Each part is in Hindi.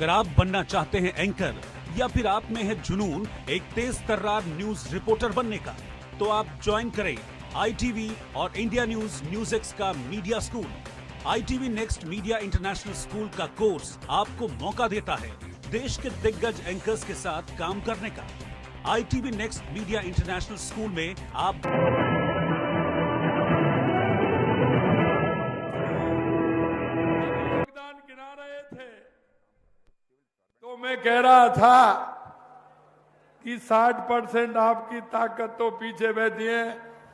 अगर आप बनना चाहते हैं एंकर या फिर आप में है जुनून एक तेज तर्रार न्यूज रिपोर्टर बनने का, तो आप ज्वाइन करें ITV और इंडिया न्यूज एक्स का media school. ITV next media international school का कोर्स आपको मौका देता है देश के दिग्गज एंकर्स के साथ काम करने का। ITV next media international school में आप गिना रहे थे तो मैं कह रहा था कि 60% आपकी ताकत तो पीछे बैठी है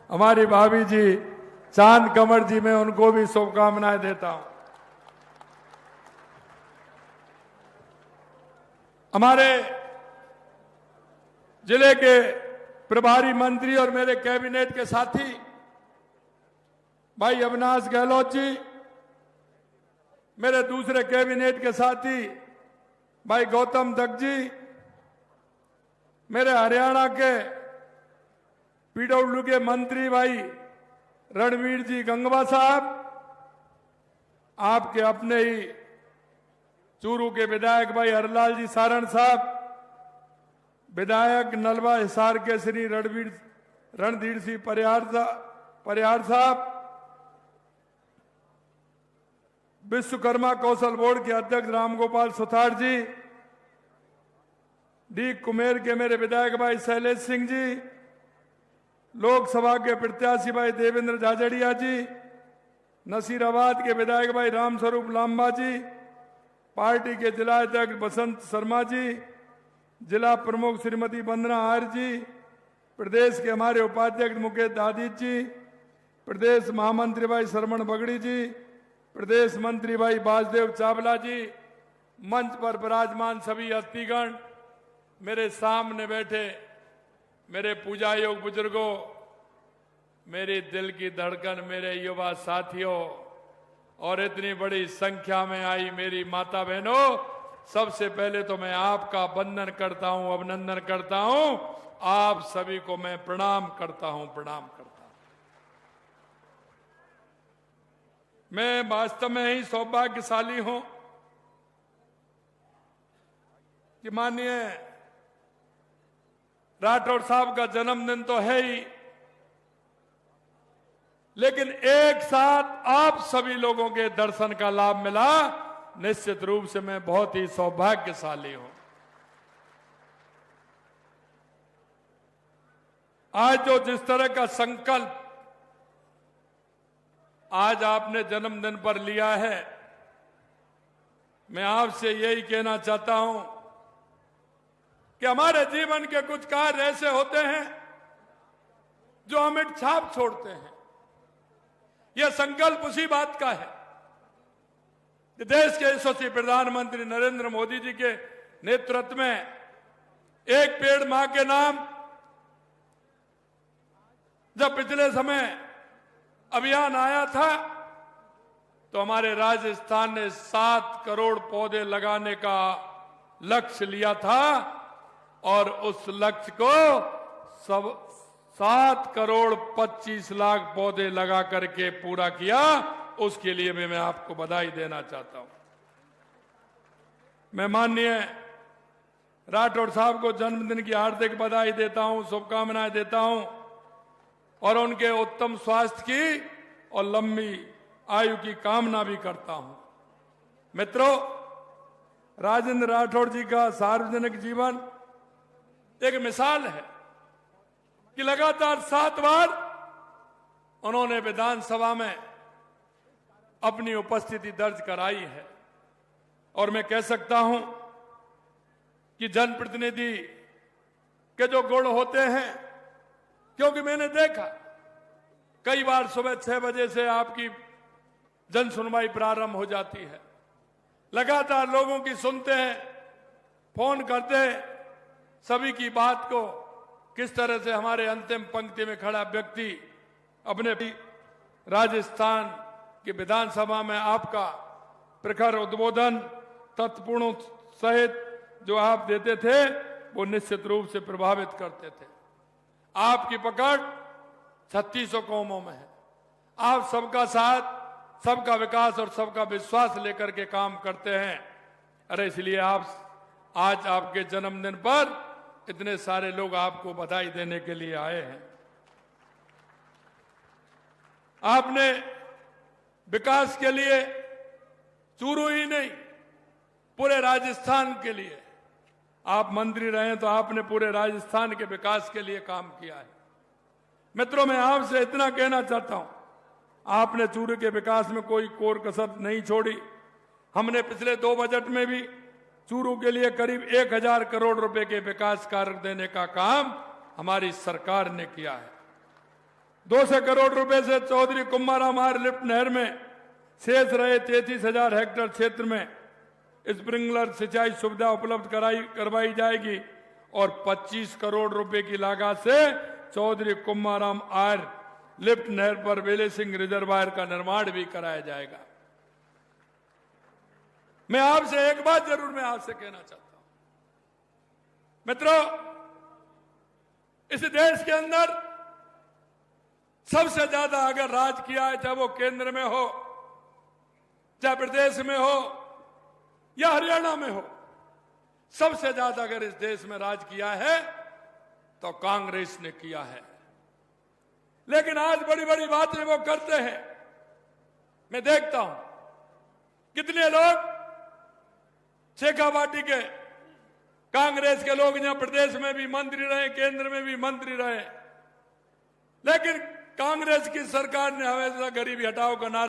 हमारी भाभी जी चांद कमर जी, मैं उनको भी शुभकामनाएं देता हूं। हमारे जिले के प्रभारी मंत्री और मेरे कैबिनेट के साथी भाई अविनाश गहलोत जी, मेरे दूसरे कैबिनेट के साथी भाई गौतम दत्त जी, मेरे हरियाणा के PW के मंत्री भाई रणवीर जी गंगवा साहब, आपके अपने ही चूरू के विधायक भाई हरलाल जी सारण साहब, विधायक नलवा हिसार के श्री रणधीर सिंह परिहार साहब, विश्वकर्मा कौशल बोर्ड के अध्यक्ष रामगोपाल सुथार जी, डी कुमेर के मेरे विधायक भाई शैलेश सिंह जी, लोकसभा के प्रत्याशी भाई देवेंद्र झाझड़िया जी, नसीराबाद के विधायक भाई रामस्वरूप लांबा जी, पार्टी के जिला अध्यक्ष बसंत शर्मा जी, जिला प्रमुख श्रीमती वंदना आर्य जी, प्रदेश के हमारे उपाध्यक्ष मुकेश दादित जी, प्रदेश महामंत्री भाई श्रवण बगड़ी जी, प्रदेश मंत्री भाई बाजदेव चावला जी, मंच पर विराजमान सभी हस्तीगण, मेरे सामने बैठे मेरे पूजा योग बुजुर्गों, मेरे दिल की धड़कन मेरे युवा साथियों और इतनी बड़ी संख्या में आई मेरी माता बहनों, सबसे पहले तो मैं आपका वंदन करता हूं, अभिनंदन करता हूं। आप सभी को मैं प्रणाम करता हूं। मैं वास्तव में ही सौभाग्यशाली हूं कि माननीय राठौड़ साहब का जन्मदिन तो है ही, लेकिन एक साथ आप सभी लोगों के दर्शन का लाभ मिला, निश्चित रूप से मैं बहुत ही सौभाग्यशाली हूं। आज जो जिस तरह का संकल्प आज आपने जन्मदिन पर लिया है, मैं आपसे यही कहना चाहता हूं कि हमारे जीवन के कुछ कार्य ऐसे होते हैं जो अमिट छाप छोड़ते हैं। यह संकल्प उसी बात का है कि देश के यशस्वी प्रधानमंत्री नरेंद्र मोदी जी के नेतृत्व में एक पेड़ मां के नाम जब पिछले समय अभियान आया था तो हमारे राजस्थान ने 7 करोड़ पौधे लगाने का लक्ष्य लिया था और उस लक्ष्य को सब 7 करोड़ 25 लाख पौधे लगा करके पूरा किया। उसके लिए भी मैं आपको बधाई देना चाहता हूं। मैं माननीय राठौड़ साहब को जन्मदिन की हार्दिक बधाई देता हूं, शुभकामनाएं देता हूं और उनके उत्तम स्वास्थ्य की और लंबी आयु की कामना भी करता हूं। मित्रों, राजेंद्र राठौड़ जी का सार्वजनिक जीवन एक मिसाल है कि लगातार 7 बार उन्होंने विधानसभा में अपनी उपस्थिति दर्ज कराई है और मैं कह सकता हूं कि जनप्रतिनिधि के जो गुण होते हैं, क्योंकि मैंने देखा कई बार सुबह 6 बजे से आपकी जन सुनवाई प्रारंभ हो जाती है, लगातार लोगों की सुनते हैं, फोन करते हैं, सभी की बात को किस तरह से हमारे अंतिम पंक्ति में खड़ा व्यक्ति अपने राजस्थान की विधानसभा में आपका प्रखर उद्बोधन तत्वपूर्ण सहित जो आप देते थे वो निश्चित रूप से प्रभावित करते थे। आपकी पकड़ 3600 कौमों में है। आप सबका साथ, सबका विकास और सबका विश्वास लेकर के काम करते हैं। अरे इसलिए आज आपके जन्मदिन पर इतने सारे लोग आपको बधाई देने के लिए आए हैं। आपने विकास के लिए चूरू ही नहीं, पूरे राजस्थान के लिए आप मंत्री रहे तो आपने पूरे राजस्थान के विकास के लिए काम किया है। मित्रों, मैं आपसे इतना कहना चाहता हूं, आपने चूरू के विकास में कोई कोर कसर नहीं छोड़ी। हमने पिछले 2 बजट में भी चूरू के लिए करीब 1000 करोड़ रुपए के विकास कार्य देने का काम हमारी सरकार ने किया है। 200 करोड़ रुपए से चौधरी कुम्हाराम आर लिफ्ट नहर में शेष रहे 33,000 हेक्टेयर क्षेत्र में स्प्रिंकलर सिंचाई सुविधा उपलब्ध करवाई जाएगी और 25 करोड़ रुपए की लागत से चौधरी कुम्हाराम आर लिफ्ट नहर पर वेले सिंह रिजर्वायर का निर्माण भी कराया जाएगा। मैं आपसे एक बात जरूर मैं आपसे कहना चाहता हूं, मित्रों, इस देश के अंदर सबसे ज्यादा अगर राज किया है, चाहे वो केंद्र में हो, चाहे प्रदेश में हो या हरियाणा में हो, सबसे ज्यादा अगर इस देश में राज किया है तो कांग्रेस ने किया है। लेकिन आज बड़ी बड़ी बातें वो करते हैं। मैं देखता हूं कितने लोग शेखावाटी के कांग्रेस के लोग यहां प्रदेश में भी मंत्री रहे, केंद्र में भी मंत्री रहे, लेकिन कांग्रेस की सरकार ने हमेशा गरीबी हटाओ का नारा